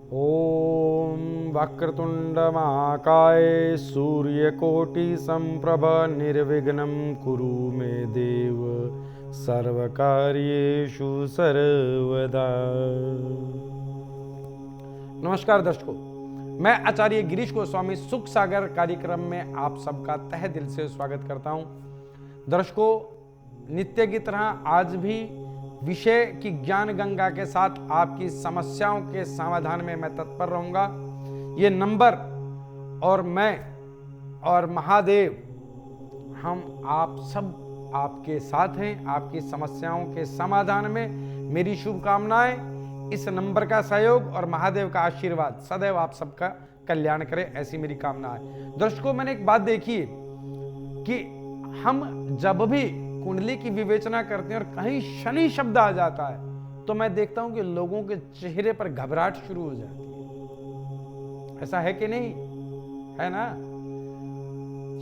ओम वक्रतुंड महाकाय सूर्यकोटि संप्रभ निर्विघ्नं कुरु मे देव सर्वकार्येषु सर्वदा। नमस्कार दर्शकों, मैं आचार्य गिरीश गोस्वामी सुख सागर कार्यक्रम में आप सबका तहे दिल से स्वागत करता हूं। दर्शकों, नित्य की तरह आज भी विषय की ज्ञान गंगा के साथ आपकी समस्याओं के समाधान में मैं तत्पर रहूंगा। ये नंबर और मैं और महादेव, हम आप सब आपके साथ हैं। आपकी समस्याओं के समाधान में मेरी शुभकामनाएं, इस नंबर का सहयोग और महादेव का आशीर्वाद सदैव आप सबका कल्याण करे, ऐसी मेरी कामना है। दर्शकों, मैंने एक बात देखी है कि हम जब भी कुंडली की विवेचना करते हैं और कहीं शनि शब्द आ जाता है तो मैं देखता हूं कि लोगों के चेहरे पर घबराहट शुरू हो जाती है। ऐसा है कि नहीं? है ना?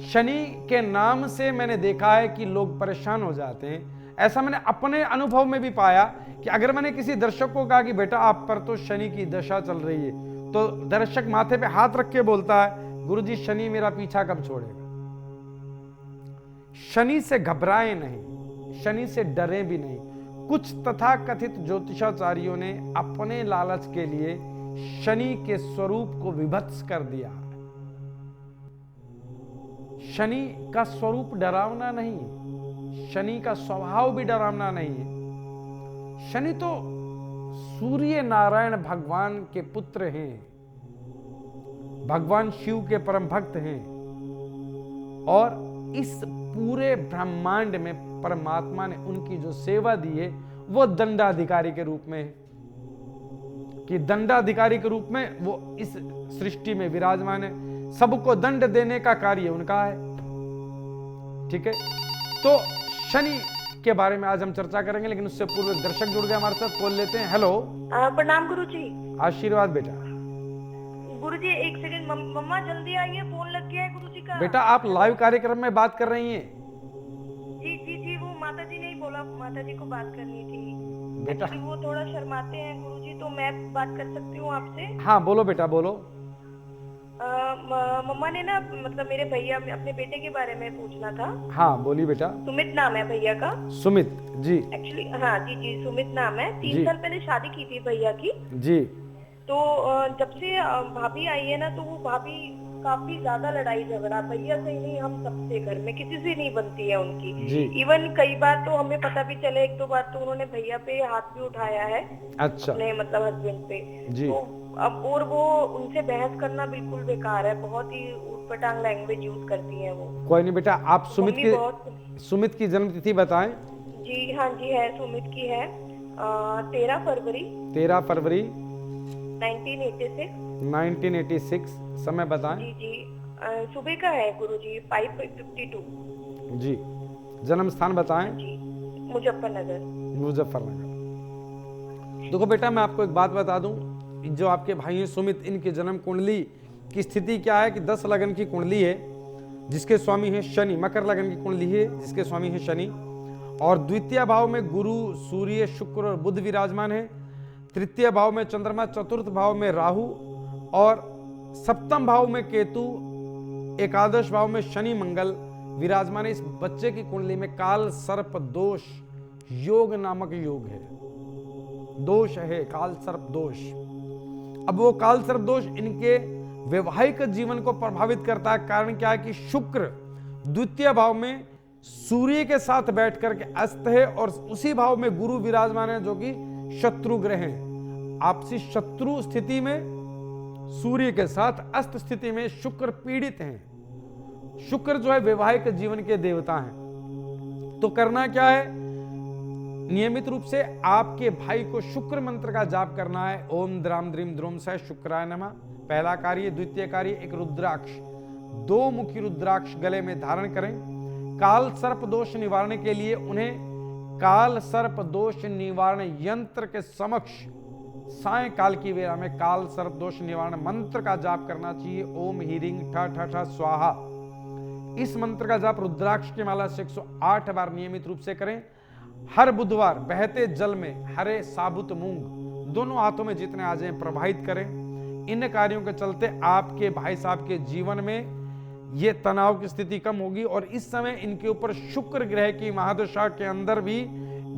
शनि के नाम से मैंने देखा है कि लोग परेशान हो जाते हैं। ऐसा मैंने अपने अनुभव में भी पाया कि अगर मैंने किसी दर्शक को कहा कि बेटा आप पर तो शनि की दशा चल रही है, तो दर्शक माथे पे हाथ रख के बोलता है, गुरुजी शनि मेरा पीछा कब छोड़ेगा। शनि से घबराएं नहीं, शनि से डरे भी नहीं। कुछ तथाकथित ज्योतिषाचार्यों ने अपने लालच के लिए शनि के स्वरूप को विभत्स कर दिया। शनि का स्वरूप डरावना नहीं है, शनि का स्वभाव भी डरावना नहीं है। शनि तो सूर्य नारायण भगवान के पुत्र हैं, भगवान शिव के परम भक्त हैं और इस पूरे ब्रह्मांड में परमात्मा ने उनकी जो सेवा दी है वो दंडाधिकारी के रूप में है, कि दंडाधिकारी के रूप में वो इस सृष्टि में विराजमान है। सबको दंड देने का कार्य उनका है। ठीक है, तो शनि के बारे में आज हम चर्चा करेंगे, लेकिन उससे पूर्व दर्शक जुड़ गए हमारे साथ, बोल लेते हैं। हेलो। प्रणाम गुरुजी। आशीर्वाद बेटा। गुरुजी एक सेकंड, मम्मा जल्दी आइए, फोन लग गया है गुरुजी का। बेटा आप लाइव कार्यक्रम में बात कर रही हैं? जी जी जी, वो माता जी ने ही बोला, माता जी को बात करनी थी बेटा। वो थोड़ा शर्माते हैं गुरुजी, तो मैं बात कर सकती हूँ आपसे? हाँ बोलो बेटा, बोलो। मम्मा ने ना, मतलब मेरे भैया, अपने बेटे के बारे में पूछना था। हाँ बोली बेटा। सुमित नाम है भैया का। सुमित जी। एक्चुअली हाँ जी जी, सुमित नाम है। 3 साल पहले शादी की थी भैया की जी। तो जब से भाभी आई है ना, तो वो भाभी काफी ज्यादा लड़ाई झगड़ा, भैया से ही नहीं, हम सबसे, घर में किसी से नहीं बनती है उनकी। इवन कई बार तो हमें पता भी चले, 1-2 बार तो उन्होंने भैया पे हाथ भी उठाया है। अच्छा। अपने मतलब हस्बैंड पे जी। तो अब, और वो उनसे बहस करना बिल्कुल बेकार है, बहुत ही ऊटपटांग लैंग्वेज यूज करती है वो। कोई नहीं बेटा, आप सुमित की जन्म तिथि बताएं। जी हाँ जी, है, सुमित की है 13 फरवरी 1986। समय बताएं। जी जी, सुबह का है गुरुजी, 5:52। जी। जन्म स्थान बताएं। जी, मुजफ्फरनगर। देखो बेटा, मैं आपको एक बात बता दूं, जो आपके भाई हैं सुमित, इनकी जन्म कुंडली की स्थिति क्या है कि 10 लगन की कुंडली है जिसके स्वामी है शनि। मकर लगन की कुंडली है जिसके स्वामी है शनि, और द्वितीय भाव में गुरु, सूर्य, शुक्र और बुध विराजमान है। तृतीय भाव में चंद्रमा, चतुर्थ भाव में राहु और सप्तम भाव में केतु, एकादश भाव में शनि मंगल विराजमान है। इस बच्चे की कुंडली में काल सर्प दोष योग नामक योग है, दोष है, काल सर्प दोष। अब वो काल सर्प दोष इनके वैवाहिक जीवन को प्रभावित करता है। कारण क्या है कि शुक्र द्वितीय भाव में सूर्य के साथ बैठ करके अस्त है और उसी भाव में गुरु विराजमान है जो कि शत्रु ग्रह है। आपसी शत्रु स्थिति में सूर्य के साथ अस्त स्थिति में शुक्र पीड़ित हैं। शुक्र जो है वैवाहिक जीवन के देवता हैं। तो करना क्या है, नियमित रूप से आपके भाई को शुक्र मंत्र का जाप करना है। ओम द्राम द्रीम द्रोम से शुक्राय नमः। पहला कार्य। द्वितीय कार्य, एक रुद्राक्ष, 2 मुखी रुद्राक्ष गले में धारण करें। काल सर्प दोष निवारण के लिए उन्हें काल सर्प दोष निवारण यंत्र के समक्ष सायंकाल की वेला में काल सर्प दोष निवारण मंत्र का जाप करना चाहिए। ओम हीरिंग ठ ठ ठ स्वाहा। इस मंत्र का जाप रुद्राक्ष की माला से 108 बार नियमित रूप से करें। हर बुधवार बहते जल में हरे साबुत मूंग दोनों हाथों में जितने आ जाए प्रवाहित करें। इन कार्यों के चलते आपके भाई साहब के जीवन में ये तनाव की स्थिति कम होगी। और इस समय इनके ऊपर शुक्र ग्रह की महादशा के अंदर भी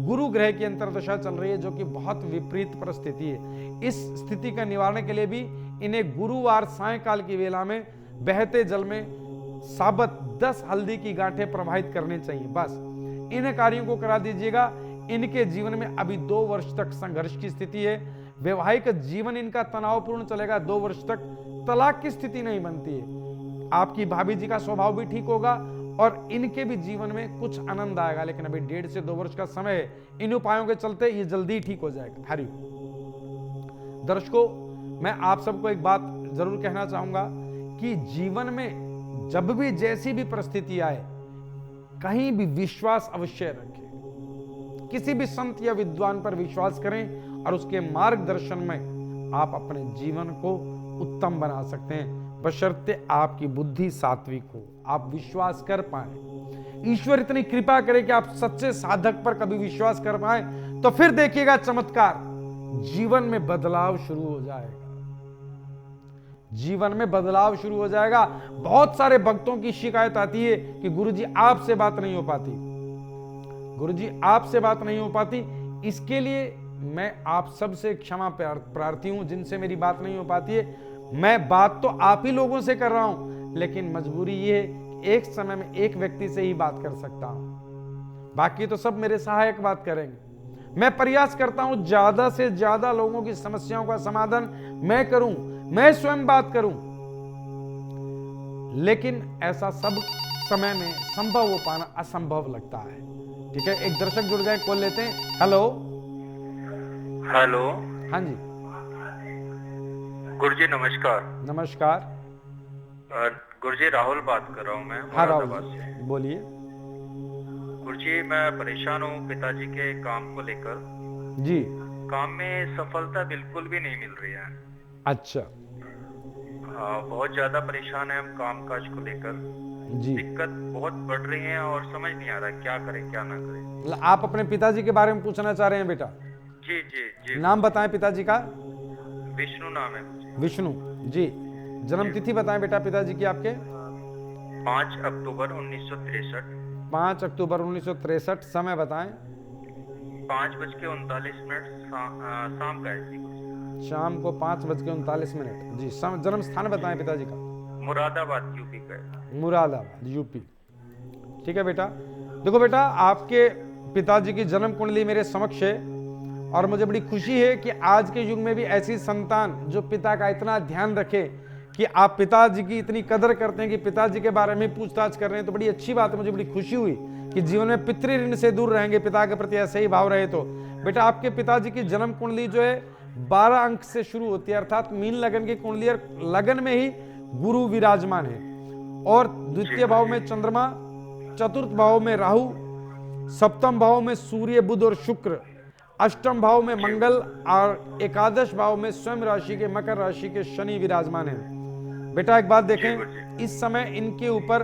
गुरु ग्रह की अंतर्दशा चल रही है, जो कि बहुत विपरीत परिस्थिति है। इस स्थिति का निवारण के लिए भी इन्हें गुरुवार सायंकाल की वेला में बहते जल में साबत 10 हल्दी की गांठें प्रवाहित करनी चाहिए। बस इन कार्यों को करा दीजिएगा। इनके जीवन में अभी 2 वर्ष तक संघर्ष की स्थिति है। वैवाहिक जीवन इनका तनावपूर्ण चलेगा। 2 वर्ष तक तलाक की स्थिति नहीं बनती है। आपकी भाभी जी का स्वभाव भी ठीक होगा और इनके भी जीवन में कुछ आनंद आएगा। लेकिन अभी 1.5 से 2 वर्ष का समय है। इन उपायों के चलते ये जल्दी ही ठीक हो जाएगा। हरिओम। दर्शकों, मैं आप सबको एक बात जरूर कहना चाहूंगा कि जीवन में जब भी जैसी भी परिस्थिति आए, कहीं भी विश्वास अवश्य रखें। किसी भी संत या विद्वान पर विश्वास करें और उसके मार्गदर्शन में आप अपने जीवन को उत्तम बना सकते हैं, बशर्ते आपकी बुद्धि सात्विक हो, आप विश्वास कर पाए। ईश्वर इतनी कृपा करे कि आप सच्चे साधक पर कभी विश्वास कर पाए, तो फिर देखिएगा चमत्कार, जीवन में बदलाव शुरू हो जाएगा। जीवन में बदलाव शुरू हो जाएगा। बहुत सारे भक्तों की शिकायत आती है कि गुरुजी आपसे बात नहीं हो पाती, गुरुजी आपसे बात नहीं हो पाती। इसके लिए मैं आप सबसे क्षमा प्रार्थी हूं जिनसे मेरी बात नहीं हो पाती है। मैं बात तो आप ही लोगों से कर रहा हूं, लेकिन मजबूरी ये है कि एक समय में एक व्यक्ति से ही बात कर सकता हूं, बाकी तो सब मेरे सहायक बात करेंगे। मैं प्रयास करता हूं ज्यादा से ज्यादा लोगों की समस्याओं का समाधान मैं करूं, मैं स्वयं बात करूं, लेकिन ऐसा सब समय में संभव हो पाना असंभव लगता है। ठीक है, एक दर्शक जुड़ गए, कॉल लेते हैं। Hello hello. हाँ जी गुरुजी नमस्कार। नमस्कार। गुरुजी राहुल बात कर रहा हूँ मैं। हाँ मुरादाबाद राहुल से। बोलिए। गुरुजी मैं परेशान हूँ पिताजी के काम को लेकर। जी। काम में सफलता बिल्कुल भी नहीं मिल रही है। अच्छा। बहुत ज्यादा परेशान है हम काम काज को लेकर। जी। दिक्कत बहुत बढ़ रही है और समझ नहीं आ रहा क्या करें क्या ना करें। आप अपने पिताजी के बारे में पूछना चाह रहे हैं बेटा? जी जी जी। नाम बताएं पिताजी का। विष्णु नाम है मुझे। विष्णु जी। जन्म तिथि बताएं बेटा पिताजी की आपके। 5 अक्टूबर 1963। 5 अक्टूबर 1963। समय बताएं। 5:39 शाम का है जी। शाम को 5:39 जी। जन्म स्थान बताएं पिताजी का। मुरादाबाद यूपी का है। मुरादाबाद यूपी। ठीक है बेटा। देखो बेटा, आपके पिताजी की जन्म कुंडली मेरे समक्ष है और मुझे बड़ी खुशी है कि आज के युग में भी ऐसी संतान जो पिता का इतना ध्यान रखे कि आप पिताजी की इतनी कदर करते हैं कि पिताजी के बारे में पूछताछ कर रहे हैं, तो बड़ी अच्छी बात है। मुझे बड़ी खुशी हुई कि जीवन में पितृ ऋण से दूर रहेंगे, पिता के प्रति ऐसे ही भाव रहे। तो बेटा, आपके पिताजी की जन्म कुंडली जो है 12 अंक से शुरू होती है, अर्थात मीन लगन की कुंडली, और लगन में ही गुरु विराजमान है और द्वितीय भाव में चंद्रमा, चतुर्थ भाव में राहु, सप्तम भाव में सूर्य, बुध और शुक्र, अष्टम भाव में मंगल और एकादश भाव में स्वयं राशि के मकर राशि के शनि विराजमान है। बेटा एक बात देखें, इस समय इनके ऊपर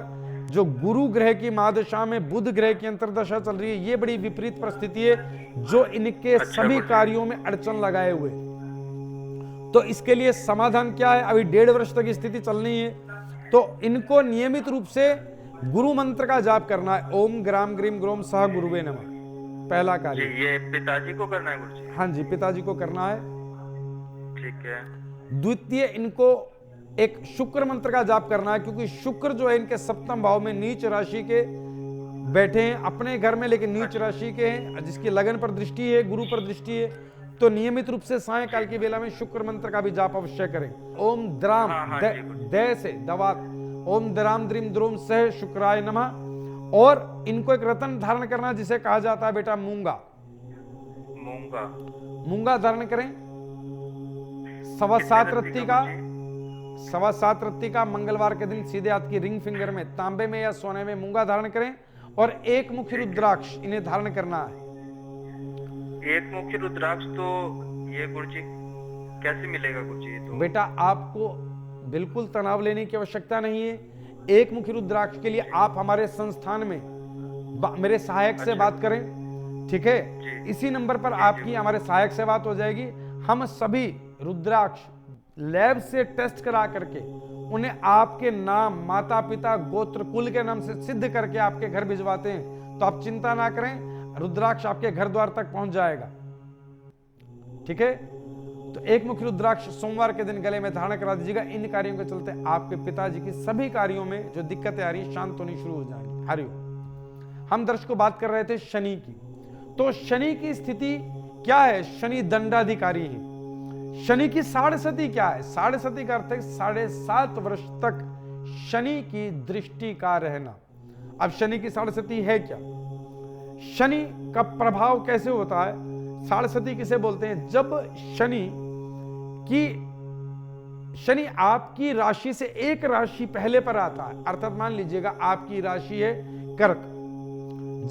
जो गुरु ग्रह की महादशा में बुध ग्रह की अंतर्दशा चल रही है, ये बड़ी विपरीत परिस्थिति है जो इनके सभी कार्यों में अड़चन लगाए हुए। तो इसके लिए समाधान क्या है? अभी 1.5 वर्ष तक स्थिति चलनी है, तो इनको नियमित रूप से गुरु मंत्र का जाप करना है। ओम ग्राम ग्रीम ग्रोम सह गुरुवे नमः, पहला कार्य। ये पिताजी को करना है गुरुजी? हाँ जी, पिताजी को करना है। ठीक है। द्वितीय, इनको एक शुक्र मंत्र का जाप करना है, क्योंकि शुक्र जो है इनके सप्तम भाव में नीच राशि के बैठे हैं अपने घर में, लेकिन नीच राशि के हैं, जिसकी लगन पर दृष्टि है, गुरु पर दृष्टि है। तो नियमित रूप से सायंकाल की बेला में शुक्र मंत्र का भी जाप अवश्य करें। ओम द्राम दै से दवात, ओम द्राम द्रीम द्रोम सह शुक्राय नमः। और इनको एक रत्न धारण करना जिसे कहा जाता है बेटा मूंगा। मूंगा मूंगा धारण करें। 7.25 रत्ती का, 7.25 रत्ती का मंगलवार के दिन सीधे हाथ की रिंग फिंगर में तांबे में या सोने में मूंगा धारण करें और एक मुखी रुद्राक्ष इन्हें धारण करना है। एक मुखी रुद्राक्ष तो ये गुरुजी कैसे मिलेगा गुरुजी? तो बेटा आपको बिल्कुल तनाव लेने की आवश्यकता नहीं है। एक मुखी रुद्राक्ष के लिए आप हमारे संस्थान में मेरे सहायक से बात करें, ठीक है? इसी नंबर पर आपकी हमारे सहायक से बात हो जाएगी। हम सभी रुद्राक्ष लैब से टेस्ट करा करके उन्हें आपके नाम, माता पिता, गोत्र, कुल के नाम से सिद्ध करके आपके घर भिजवाते हैं, तो आप चिंता ना करें, रुद्राक्ष आपके घर द्वार तक पहुंच जाएगा। ठीक है, तो एक मुखी रुद्राक्ष सोमवार के दिन गले में धारण करा दीजिएगा। इन कार्यों के चलते आपके पिताजी की सभी कार्यों में जो दिक्कतें आ रही है शांत होनी शुरू हो जाएंगी। हरिओम। हम दर्शकों बात कर रहे थे शनि की, तो शनि की स्थिति क्या है? शनि दंडाधिकारी है। शनि की साढ़े सती क्या है? साढ़े सती का अर्थ है 7.5 वर्ष तक शनि की दृष्टि का रहना। अब शनि की साढ़े सती है क्या? शनि का प्रभाव कैसे होता है? साढ़े सती किसे बोलते हैं? जब शनि आपकी राशि से एक राशि पहले पर आता है, अर्थात मान लीजिएगा आपकी राशि है कर्क,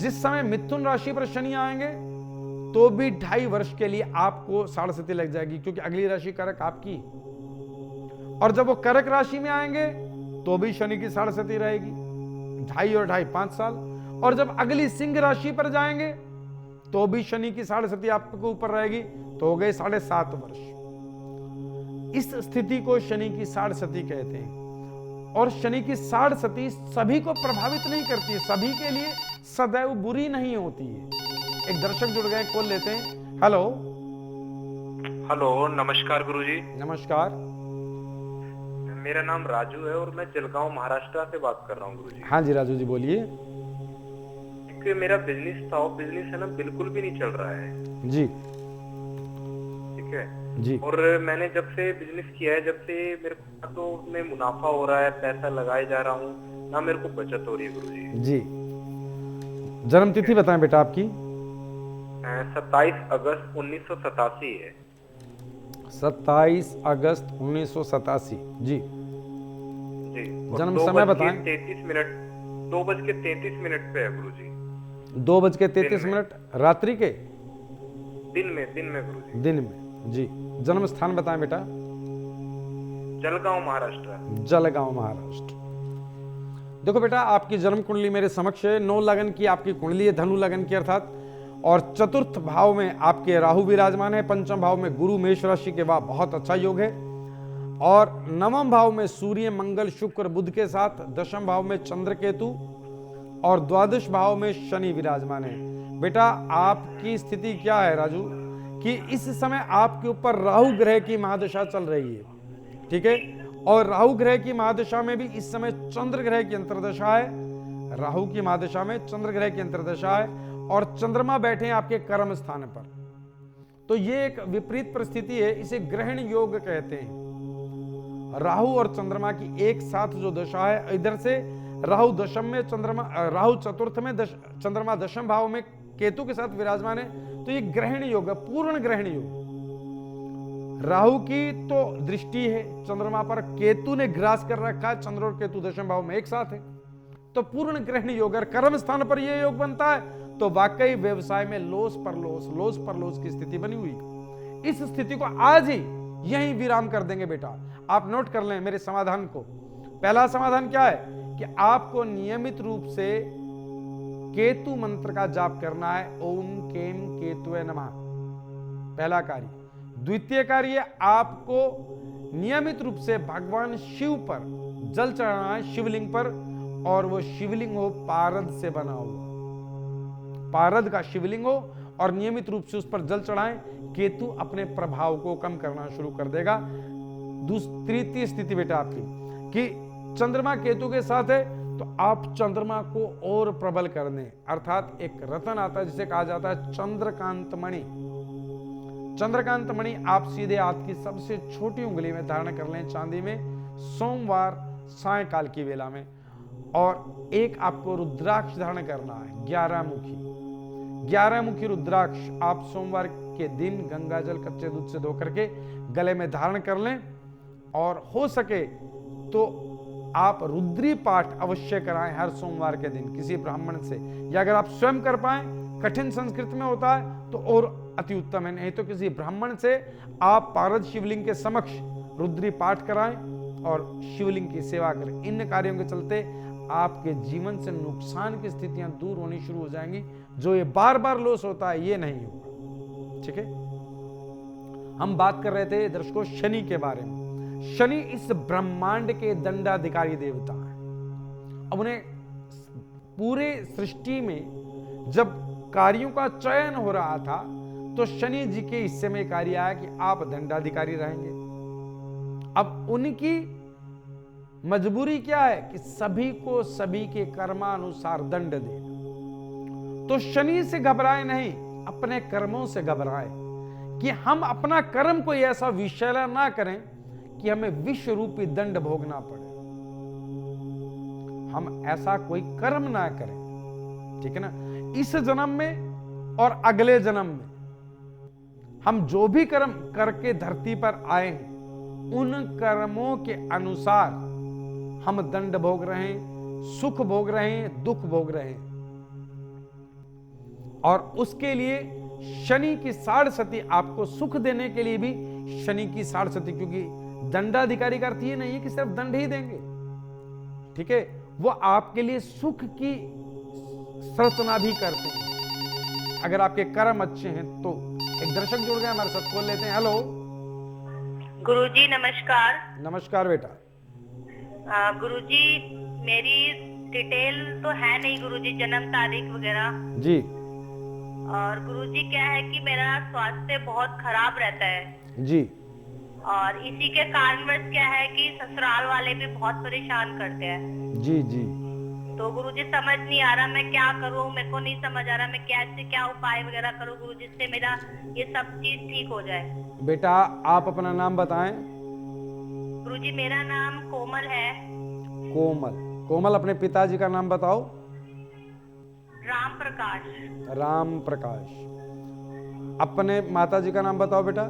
जिस समय मिथुन राशि पर शनि आएंगे तो भी 2.5 वर्ष के लिए आपको साढ़े सती लग जाएगी, क्योंकि अगली राशि कर्क आपकी। और जब वो कर्क राशि में आएंगे तो भी शनि की साढ़े सती रहेगी, 2.5 और 2.5 5 साल। और जब अगली सिंह राशि पर जाएंगे तो भी शनि की साढ़े सती आपके ऊपर रहेगी, तो हो गए 7.5 वर्ष। इस स्थिति को शनि की साढ़े सती कहते हैं। और शनि की साढ़े सती सभी को प्रभावित नहीं करती है, सभी के लिए सदैव बुरी नहीं होती है। एक दर्शक जुड़ गए, कॉल लेते हैं। हेलो। हेलो, नमस्कार गुरुजी। नमस्कार। मेरा नाम राजू है और मैं जलगांव महाराष्ट्र से बात कर रहा हूँ गुरुजी। हाँ जी राजू जी बोलिए। एक मेरा बिजनेस था, बिजनेस है ना बिल्कुल भी नहीं चल रहा है जी। ठीक है जी। और मैंने जब से बिजनेस किया है, जब से मेरे को तो उसमें मुनाफा हो रहा है, पैसा लगाए जा रहा हूँ, ना मेरे को बचत हो रही है गुरुजी। जी। जन्म तिथि बताएं बेटा आपकी। 27 अगस्त 1987 है। 27 अगस्त 1987। जी। जी। जन्म समय बताएं। 2:33 पे है गुरुजी। 2:33 रात्रि के? दिन में गुरुजी। दिन में। जी। जन्म स्थान बताएं बेटा। जलगांव महाराष्ट्र। जलगांव महाराष्ट्र। देखो बेटा, आपकी जन्म कुंडली मेरे समक्ष है। 9 लगन की आपकी कुंडली है, धनु लगन की अर्थात। और चतुर्थ भाव में आपके राहु विराजमान है, पंचम भाव में गुरु मेष राशि के, वाह बहुत अच्छा योग है। और नवम भाव में सूर्य, मंगल, शुक्र, बुध के साथ, दशम भाव में चंद्र, केतु, और द्वादश भाव में शनि विराजमान है। बेटा आपकी स्थिति क्या है राजू, कि इस समय आपके ऊपर राहु ग्रह की महादशा चल रही है। ठीक है, और राहु ग्रह की महादशा में भी इस समय चंद्र ग्रह की अंतर्दशा है। राहु की महादशा में चंद्र ग्रह की अंतर्दशा है और चंद्रमा बैठे हैं आपके कर्म स्थान पर। तो ये एक विपरीत परिस्थिति है, इसे ग्रहण योग कहते हैं। राहु और चंद्रमा की एक साथ जो दशा है, इधर से राहु दशम में, राहु चतुर्थ में, चंद्रमा दशम भाव में केतु के साथ विराजमान है। तो ये ग्रहण योग है, पूर्ण ग्रहण योग। राहु की तो दृष्टि है चंद्रमा पर, केतु ने ग्रास कर रखा है, चंद्र और केतु दशम भाव में एक साथ है, तो पूर्ण ग्रहण योग। और कर्म स्थान पर यह योग बनता है तो वाकई व्यवसाय में लॉस पर लॉस की स्थिति बनी हुई। इस स्थिति को आज ही यहीं विराम कर देंगे बेटा। आप नोट कर लें मेरे समाधान को। पहला समाधान क्या है कि आपको नियमित रूप से केतु मंत्र का जाप करना है, ओम केम केतुवे नमः, पहला कार्य। द्वितीय कार्य, आपको नियमित रूप से भगवान शिव पर जल चढ़ाना है, शिवलिंग पर, और वो शिवलिंग हो पारद से बना हुआ, पारद का शिवलिंग हो, और नियमित रूप से उस पर जल चढ़ाएं। केतु अपने प्रभाव को कम करना शुरू कर देगा। तृतीय स्थिति बेटा आपकी कि चंद्रमा केतु के साथ है, तो आप चंद्रमा को और प्रबल कर दें, अर्थात एक रतन आता है जिसे कहा जाता है चंद्रकांत मणि। चंद्रकांत मणि आप सीधे हाथ की सबसे छोटी उंगली में धारण कर लें, चांदी में, सोमवार सायंकाल की वेला में। और एक आपको रुद्राक्ष धारण करना है, 11 मुखी रुद्राक्ष आप सोमवार के दिन गंगा जल कच्चे दूध से धो करके गले में धारण कर लें। और हो सके तो आप रुद्री पाठ अवश्य कराएं हर सोमवार के दिन किसी ब्राह्मण से, या अगर आप स्वयं कर पाएं, कठिन संस्कृत में होता है तो और अति उत्तम है, नहीं तो किसी ब्राह्मण से आप पारद शिवलिंग के समक्ष रुद्री पाठ कराएं और शिवलिंग की सेवा करें। इन कार्यों के चलते आपके जीवन से नुकसान की स्थितियां दूर होनी शुरू हो जाएंगी। जो ये बार बार लॉस होता है ये नहीं होगा। ठीक है, हम बात कर रहे थे दर्शकों शनि के बारे में। शनि इस ब्रह्मांड के दंडाधिकारी देवता हैं। अब उन्हें पूरे सृष्टि में जब कार्यों का चयन हो रहा था तो शनि जी के हिस्से में कार्य आया कि आप दंडाधिकारी रहेंगे। अब उनकी मजबूरी क्या है कि सभी को सभी के कर्मानुसार दंड दे। तो शनि से घबराए नहीं, अपने कर्मों से घबराए कि हम अपना कर्म कोई ऐसा विषैला ना करें कि हमें विश्व रूपी दंड भोगना पड़े। हम ऐसा कोई कर्म ना करें, ठीक है ना। इस जन्म में और अगले जन्म में हम जो भी कर्म करके धरती पर आए हैं उन कर्मों के अनुसार हम दंड भोग रहे हैं, सुख भोग रहे हैं, दुख भोग रहे हैं। और उसके लिए शनि की साढ़सती आपको सुख देने के लिए भी शनि की साढ़सती, क्योंकि दंडाधिकारी का अर्थ ये नहीं है कि सिर्फ दंड ही देंगे, ठीक है, वो आपके लिए सुख की संरचना भी करते हैं अगर आपके कर्म अच्छे हैं तो। एक दर्शक जुड़ गए हमारे साथ, खोल लेते हैं। हेलो गुरुजी नमस्कार। नमस्कार बेटा। गुरुजी मेरी डिटेल तो है नहीं गुरुजी, जन्म तारीख वगैरह जी। और गुरुजी क्या है कि मेरा स्वास्थ्य बहुत खराब रहता है जी। और इसी के कारणवश क्या है कि ससुराल वाले भी बहुत परेशान करते हैं। जी जी। तो गुरुजी समझ नहीं आ रहा मैं क्या करूं, मेरे को नहीं समझ आ रहा मैं कैसे क्या उपाय वगैरह करूं गुरुजी, जिससे मेरा ये सब चीज ठीक हो जाए। बेटा आप अपना नाम बताएं। गुरुजी मेरा नाम कोमल है। कोमल। कोमल अपने पिताजी का नाम बताओ। राम प्रकाश। राम प्रकाश। अपने माताजी का नाम बताओ बेटा।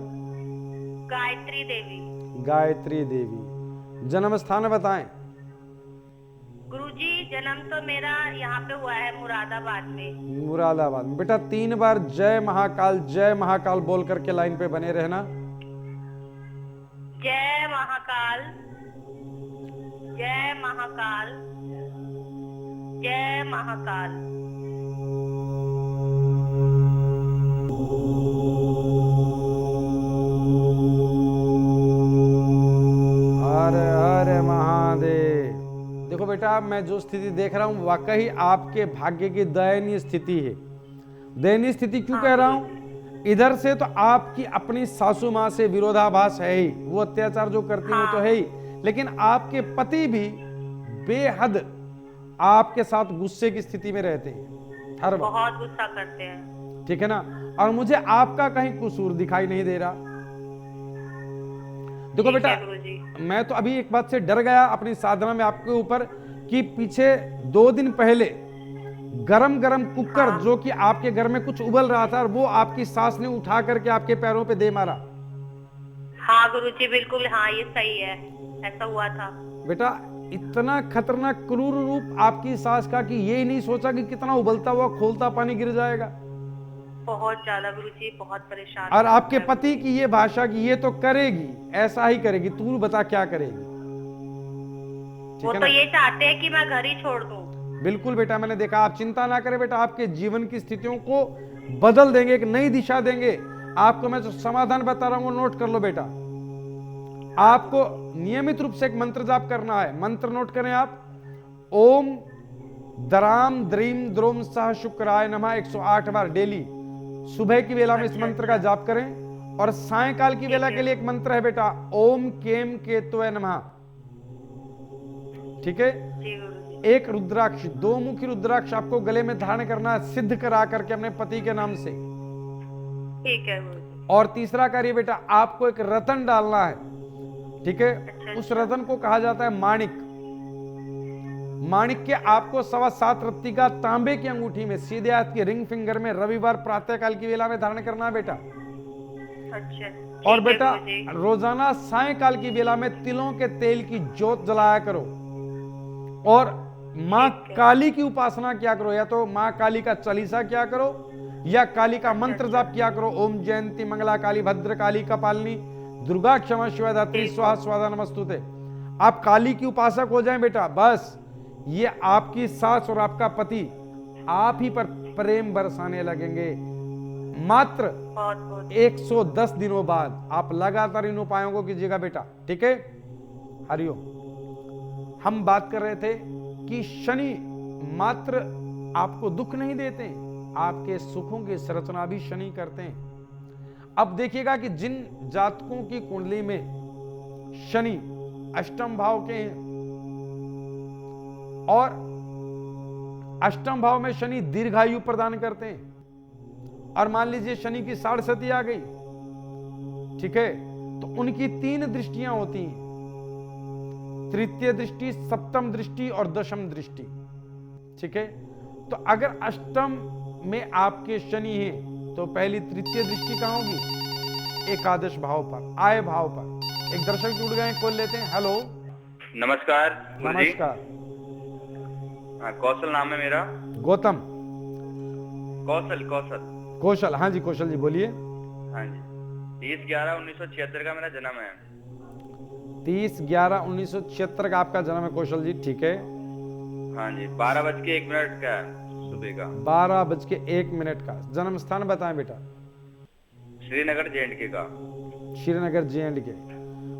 गायत्री देवी। गायत्री देवी। जन्म स्थान बताएं। गुरुजी जन्म तो मेरा यहाँ पे हुआ है मुरादाबाद में। मुरादाबाद में। बेटा 3 बार जय महाकाल बोल करके लाइन पे बने रहना। जय महाकाल, जय महाकाल, जय महाकाल। हरे हरे महादेव। देखो बेटा मैं जो स्थिति देख रहा हूं वाकई आपके भाग्य की दयनीय स्थिति है। दयनीय स्थिति क्यों कह रहा हूं? इधर से तो आपकी अपनी सासू माँ से विरोधाभास है ही, वो अत्याचार जो करती है वो तो है ही, लेकिन आपके पति भी बेहद आपके साथ गुस्से की स्थिति में रहते हैं, हर वक्त बहुत गुस्सा करते हैं, ठीक है ना। और मुझे आपका कहीं कसूर दिखाई नहीं दे रहा। देखो बेटा मैं तो अभी एक बात से डर गया अपनी साधना में आपके ऊपर कि पीछे 2 दिन पहले गरम गरम कुकर जो कि आपके घर में कुछ उबल रहा था और वो आपकी सास ने उठा करके आपके पैरों पे दे मारा। हाँ गुरुजी बिल्कुल, हाँ ये सही है, ऐसा हुआ था। बेटा इतना खतरनाक क्रूर रूप आपकी सास का कि ये नहीं सोचा कि कितना उबलता हुआ खोलता पानी गिर जाएगा। बहुत ज्यादा गुरुजी, बहुत परेशान। और आपके पति की ये भाषा की ये तो करेगी, ऐसा ही करेगी, तू बता क्या करेगी। वो तो ये चाहते हैं कि मैं घर ही छोड़ दूं। बिल्कुल बेटा मैंने देखा, आप चिंता ना करें बेटा, आपके जीवन की स्थितियों को बदल देंगे, एक नई दिशा देंगे आपको। मैं जो समाधान बता रहा हूं वो नोट कर लो बेटा। आपको नियमित रूप से एक मंत्र जाप करना है। मंत्र नोट करें आप। ओम दराम द्रीम द्रोम सह शुक्राय नमः 108 बार डेली सुबह की वेला में इस मंत्र का जाप करें। और सायंकाल की वेला के लिए एक मंत्र है बेटा, ओम केम केतवे नमः, ठीक है। एक रुद्राक्ष, 2 मुखी रुद्राक्ष आपको गले में धारण करना है, सिद्ध करा करके अपने पति के नाम से, ठीक है। और तीसरा कार्य बेटा आपको एक रतन डालना है, ठीक है। उस रतन को कहा जाता है माणिक। माणिक के आपको 7.25 रत्ती का तांबे की अंगूठी में सीधे हाथ की रिंग फिंगर में रविवार प्रातःकाल की वेला में धारण करना है बेटा। अच्छा। और बेटा रोजाना सायंकाल की वेला में तिलों के तेल की ज्योत जलाया करो और माँ काली की उपासना किया करो। या तो माँ काली का चालीसा किया करो या काली का मंत्र जाप किया करो। ओम जयंती मंगला काली भद्र काली कपालिनी दुर्गा क्षमा शिवा धात्री स्वाहा स्वाहा नमस्तुते। आप काली की उपासक हो जाएं बेटा, बस ये आपकी सास और आपका पति आप ही पर प्रेम बरसाने लगेंगे। मात्र 110 दिनों बाद आप लगातार इन उपायों को कीजिएगा बेटा, ठीक है। हरिओम। हम बात कर रहे थे कि शनि मात्र आपको दुख नहीं देते, आपके सुखों की संरचना भी शनि करते हैं। अब देखिएगा कि जिन जातकों की कुंडली में शनि अष्टम भाव के हैं और अष्टम भाव में शनि दीर्घायु प्रदान करते हैं, और मान लीजिए शनि की 67 आ गई, ठीक है, तो उनकी 3 दृष्टियां होती हैं, तृतीय दृष्टि, सप्तम दृष्टि और दशम दृष्टि, ठीक है। तो अगर अष्टम में आपके शनि हैं तो पहली तृतीय दृष्टि कहां होगी? एकादश भाव पर, आय भाव पर। एक दर्शक जुड़ गए, कॉल लेते हैं। हेलो, नमस्कार गुरुजी। नमस्कार। कौशल नाम है मेरा। गौतम? कौशल कौशल, हाँ जी कौशल जी बोलिए। हाँ जी, 30/11/1976 का मेरा जन्म है। 30/11/1976 का आपका जन्म है कौशल जी, ठीक है। हाँ जी, 12:01 का है सुबह का। 12:01 का। जन्म स्थान बताएं बेटा। श्रीनगर JNK का। श्रीनगर JNK।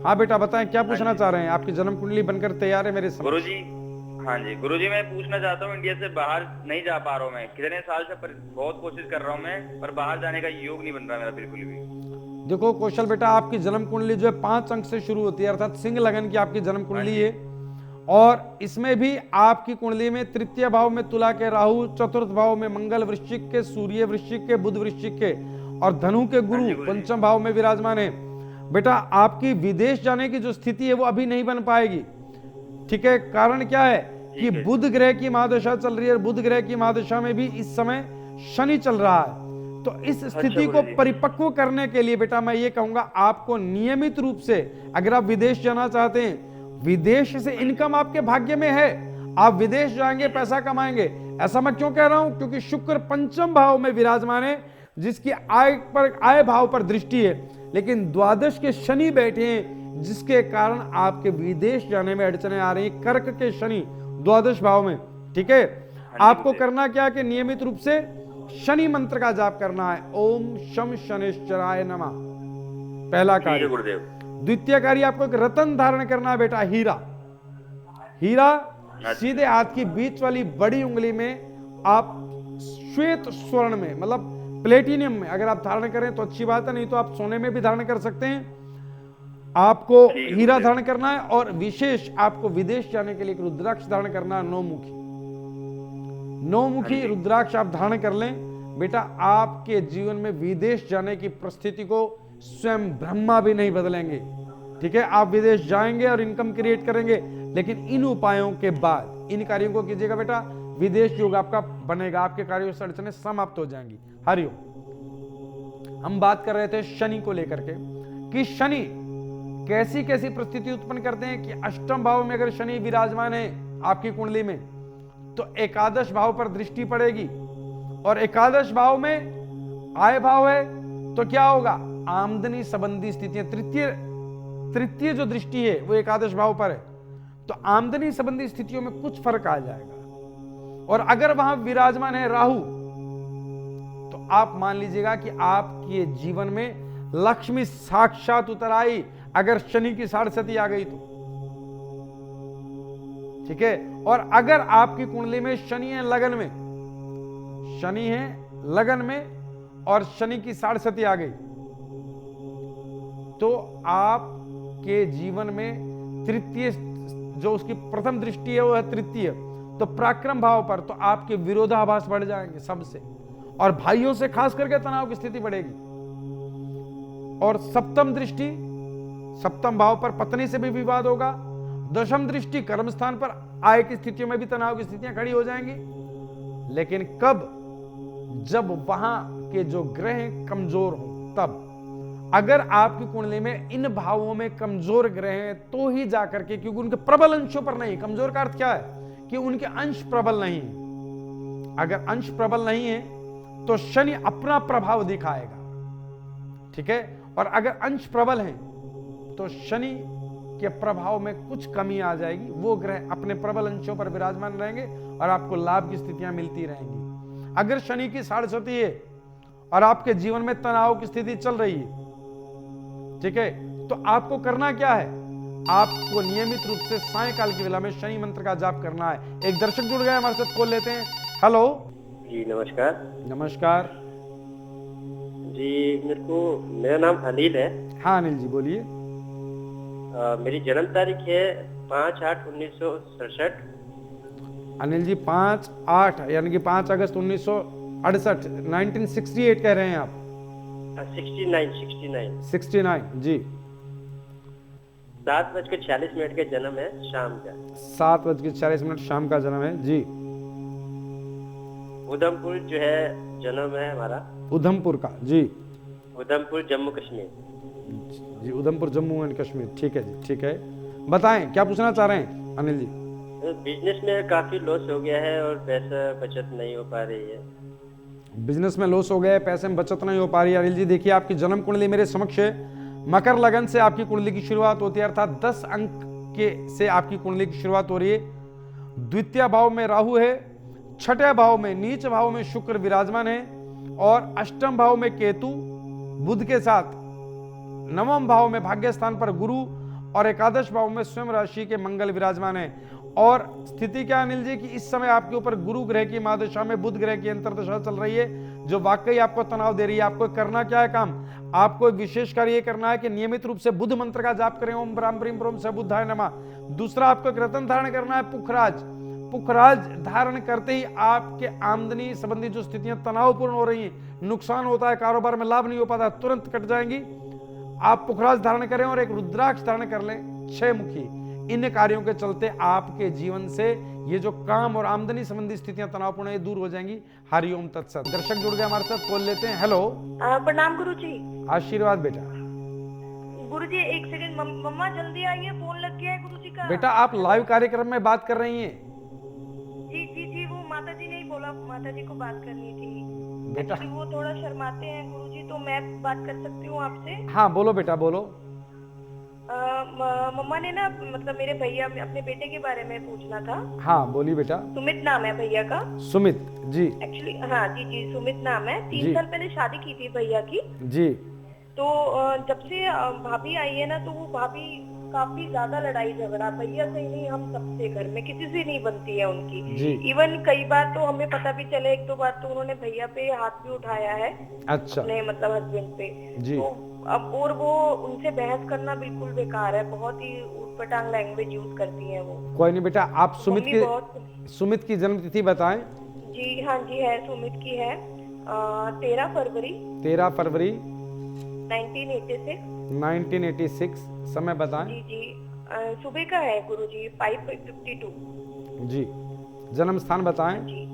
हाँ बेटा बताएं, क्या पूछना चाह रहे हैं? आपकी जन्म कुंडली बनकर तैयार है मेरे समक्ष। गुरुजी, हाँ जी गुरुजी, मैं पूछना चाहता हूँ, इंडिया से बाहर नहीं जा पा रहा हूँ मैं, कितने साल से बहुत कोशिश कर रहा हूँ मैं, पर बाहर जाने का योग नहीं बन रहा मेरा बिल्कुल भी। देखो कौशल बेटा, आपकी जन्म कुंडली जो है 5 अंक से शुरू होती है, अर्थात सिंह लगन की आपकी जन्म कुंडली है, और इसमें भी आपकी कुंडली में तृतीय भाव में तुला के राहु, चतुर्थ भाव में मंगल वृश्चिक के, सूर्य वृश्चिक के, बुध वृश्चिक के और धनु के गुरु पंचम भाव में विराजमान है। बेटा आपकी विदेश जाने की जो स्थिति है वो अभी नहीं बन पाएगी, ठीक है। कारण क्या है कि बुध ग्रह की महादशा चल रही है, बुध ग्रह की महादशा में भी इस समय शनि चल रहा है। तो इस स्थिति को परिपक्व करने के लिए बेटा मैं ये कहूंगा, आपको नियमित रूप से अगर आप विदेश जाना चाहते हैं, विदेश से इनकम आपके भाग्य में है, आप विदेश जाएंगे पैसा कमाएंगे। ऐसा मैं क्यों कह रहा हूं? क्योंकि शुक्र पंचम भाव में विराजमान है, जिसकी आय भाव पर दृष्टि है, लेकिन द्वादश के शनि बैठे हैं, जिसके कारण आपके विदेश जाने में अड़चने आ रही। कर्क के शनि द्वादश भाव में, ठीक है। आपको करना क्या कि नियमित रूप से शनि मंत्र का जाप करना है, ओम शम शनिश्चराय नमः, पहला कार्य। द्वितीय कार्य, आपको एक रतन धारण करना है बेटा, हीरा सीधे हाथ की बीच वाली बड़ी उंगली में आप श्वेत स्वर्ण में, मतलब प्लेटिनियम में अगर आप धारण करें तो अच्छी बात है, नहीं तो आप सोने में भी धारण कर सकते हैं। आपको हीरा धारण करना है, और विशेष आपको विदेश जाने के लिए रुद्राक्ष धारण करना है, नौमुखी रुद्राक्ष आप धारण कर लें बेटा। आपके जीवन में विदेश जाने की परिस्थिति को स्वयं ब्रह्मा भी नहीं बदलेंगे, ठीक है। आप विदेश जाएंगे और इनकम क्रिएट करेंगे, लेकिन इन उपायों के बाद इन कार्यों को कीजिएगा बेटा, विदेश योग आपका बनेगा, आपके कार्यों से अड़चनें समाप्त हो जाएंगी। हरिओम। हम बात कर रहे थे शनि को लेकर के कि शनि कैसी कैसी परिस्थिति उत्पन्न करते हैं कि अष्टम भाव में अगर शनि विराजमान है आपकी कुंडली में तो एकादश भाव पर दृष्टि पड़ेगी, और एकादश भाव में आय भाव है तो क्या होगा? आमदनी संबंधी स्थितियां। तृतीय जो दृष्टि है वो एकादश भाव पर है, तो आमदनी संबंधी स्थितियों में कुछ फर्क आ जाएगा। और अगर वहां विराजमान है राहु, तो आप मान लीजिएगा कि आपके जीवन में लक्ष्मी साक्षात उतर आई, अगर शनि की 67 आ गई तो, ठीक है। और अगर आपकी कुंडली में शनि है लगन में, शनि है लगन में और शनि की 67 आ गई, तो आपके जीवन में तृतीय जो उसकी प्रथम दृष्टि है वो है तृतीय, तो पराक्रम भाव पर, तो आपके विरोधाभास बढ़ जाएंगे सबसे, और भाइयों से खास करके तनाव की स्थिति बढ़ेगी। और सप्तम दृष्टि, सप्तम भाव पर पत्नी से भी विवाद होगा। दशम दृष्टि कर्म स्थान पर आय की स्थितियों में भी तनाव की स्थितियां खड़ी हो जाएंगी। लेकिन कब? जब वहां के जो ग्रह कमजोर हो तब। अगर आपकी कुंडली में इन भावों में कमजोर ग्रह हैं तो ही जाकर के, क्योंकि उनके प्रबल अंशों पर नहीं। कमजोर का अर्थ क्या है कि उनके अंश प्रबल नहीं है। अगर अंश प्रबल नहीं है तो शनि अपना प्रभाव दिखाएगा, ठीक है। और अगर अंश प्रबल है तो शनि के प्रभाव में कुछ कमी आ जाएगी, वो ग्रह अपने प्रबल अंशों पर विराजमान रहेंगे और आपको लाभ की स्थितियां मिलती रहेंगी। अगर शनि की 67 है और आपके जीवन में तनाव की स्थिति चल रही है, ठीक है, तो आपको करना क्या है? आपको नियमित रूप से सायंकाल की वेला में शनि मंत्र का जाप करना है। एक दर्शक जुड़ गए हमारे साथ, कॉल लेते हैं। हेलो जी नमस्कार। नमस्कार जी मेरा नाम अनिल है। हाँ अनिल जी बोलिए। मेरी जन्म तारीख है 5/8/1967। अनिल जी 5/8 यानी कि 5 अगस्त 1968 1968 कह रहे हैं आप? 69 जी। 7:46 का जन्म है शाम का। 7:46 शाम का जन्म है जी। उधमपुर जो है जन्म है हमारा। उधमपुर का जी। उधमपुर जम्मू कश्मीर जी। उधमपुर जम्मू एंड कश्मीर, ठीक है जी, ठीक है। बताएं क्या पूछना चाह रहे हैं अनिल जी? बिजनेस में काफी लॉस हो गया है और पैसा बचत नहीं हो पा रही है। बिजनेस में लॉस हो गया है, पैसे में बचत नहीं हो पा रही है। अनिल जी देखिए, आपकी जन्म कुंडली मेरे समक्ष है। मकर लगन से आपकी कुंडली की शुरुआत होती है, अर्थात 10 अंक के से आपकी कुंडली की शुरुआत हो रही है। द्वितीय भाव में राहु है, छठे भाव में नीच भाव में शुक्र विराजमान है और अष्टम भाव में केतु बुध के साथ, नवम भाव में भाग्य स्थान पर गुरु और एकादश भाव में स्वयं राशि के मंगल विराजमान है। और स्थिति क्या अनिल जी कि इस समय आपके ऊपर गुरु ग्रह की महादशा में बुध ग्रह की अंतर्दशा चल रही है, जो वाकई आपको तनाव दे रही है। आपको करना क्या है काम? आपको एक विशेष कार्य ये करना है कि नियमित रूप से बुध मंत्र का जाप करें, ओम ब्राह्म ब्रीम ब्रोम स बुद्धाय नमः। दूसरा, आपको एक रत्न धारण करना है, पुखराज। पुखराज धारण करते ही आपके आमदनी संबंधी जो स्थितियां तनावपूर्ण हो रही हैं, नुकसान होता है, कारोबार में लाभ नहीं हो पाता, तुरंत कट जाएंगी। आप पुखराज धारण करें और एक रुद्राक्ष धारण कर लें 6 मुखी। इन कार्यों के चलते आपके जीवन से ये जो काम और आमदनी संबंधी स्थितियां तनावपूर्ण है दूर हो जाएंगी। हरिओम तत्सत। दर्शक जुड़ गए हमारे साथ, कॉल लेते हैं। हेलो प्रणाम गुरुजी। आशीर्वाद बेटा। गुरुजी एक सेकंड, मम्मा जल्दी आइए, फोन लग गया है गुरुजी का। बेटा आप लाइव कार्यक्रम में बात कर रही हैं? जी जी जी, वो माता जी ने ही बोला, माता जी को बात करनी थी बेटा। वो थोड़ा शर्माते हैं गुरुजी, तो मैं बात कर सकती हूँ आपसे? हाँ बोलो बेटा बोलो। मम्मा ने ना, मतलब मेरे भैया, अपने बेटे के बारे में पूछना था। हाँ बोलिए बेटा। सुमित नाम है भैया का। सुमित जी। एक्चुअली हाँ जी जी, सुमित नाम है। 3 साल पहले शादी की थी भैया की जी। तो जब से भाभी आई है ना, तो वो भाभी काफी ज्यादा लड़ाई झगड़ा, भैया से ही नहीं, हम सबसे, घर में किसी से नहीं बनती है उनकी। इवन कई बार तो हमें पता भी चले, 1-2 बार तो उन्होंने भैया पे हाथ भी उठाया है। अच्छा। अपने मतलब हस्बैंड पे जी। तो अब, और वो उनसे बहस करना बिल्कुल बेकार है, बहुत ही ऊटपटांग लैंग्वेज यूज करती है वो। कोई नहीं बेटा, आप सुमित की जन्म तिथि बताएं। जी हाँ जी है, सुमित की है 13 फरवरी 1986। समय बताएं। जी जी, सुबह का है गुरुजी, 5:52। जी। जन्म स्थान बताएं। जी,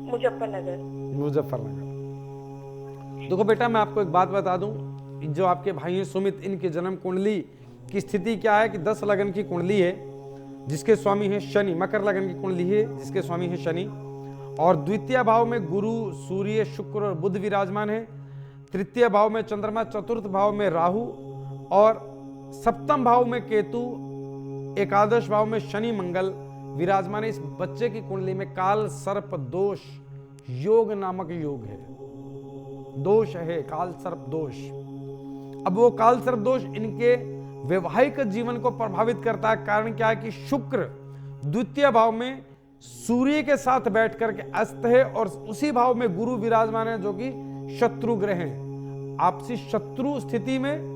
मुजफ्फरनगर। देखो बेटा, मैं आपको एक बात बता दूं, जो आपके भाई हैं सुमित, इनकी जन्म कुंडली की स्थिति क्या है कि 10 लगन की कुंडली है, जिसके स्वामी है शनि। मकर लगन की कुंडली है जिसके स्वामी है शनि, और द्वितीय भाव में गुरु, सूर्य, शुक्र और बुध विराजमान है। तृतीय भाव में चंद्रमा, चतुर्थ भाव में राहु और सप्तम भाव में केतु, एकादश भाव में शनि मंगल विराजमान है। इस बच्चे की कुंडली में काल सर्प दोष योग नामक योग है, दोष है, काल सर्प दोष। अब वो काल सर्प दोष इनके वैवाहिक जीवन को प्रभावित करता है। कारण क्या है कि शुक्र द्वितीय भाव में सूर्य के साथ बैठ करके अस्त है और उसी भाव में गुरु विराजमान है, जो कि शत्रु ग्रह है। आपसी शत्रु स्थिति में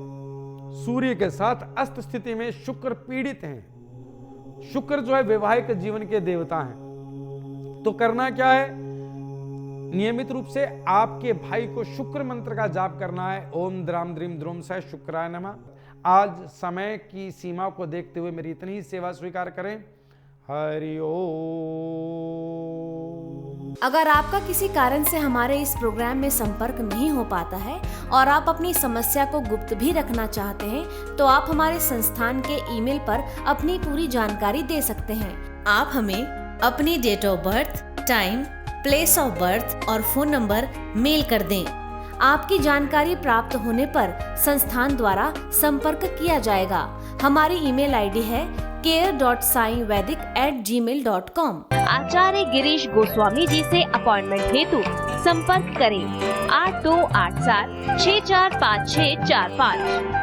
सूर्य के साथ अस्त स्थिति में शुक्र पीड़ित हैं। शुक्र जो है वैवाहिक जीवन के देवता हैं। तो करना क्या है? नियमित रूप से आपके भाई को शुक्र मंत्र का जाप करना है। ओम द्राम द्रीम द्रोम स शुक्राय नमः। आज समय की सीमा को देखते हुए मेरी इतनी ही सेवा स्वीकार करें। हरि ओम। अगर आपका किसी कारण से हमारे इस प्रोग्राम में संपर्क नहीं हो पाता है और आप अपनी समस्या को गुप्त भी रखना चाहते हैं, तो आप हमारे संस्थान के ईमेल पर अपनी पूरी जानकारी दे सकते हैं। आप हमें अपनी date of birth, time, place of birth और फोन नंबर मेल कर दें। आपकी जानकारी प्राप्त होने पर संस्थान द्वारा संपर्क किया जाएगा। हमारी ईमेल आईडी है care.saivedic@gmail.com। आचार्य गिरीश गोस्वामी जी से अपॉइंटमेंट हेतु संपर्क करें 8287 645645।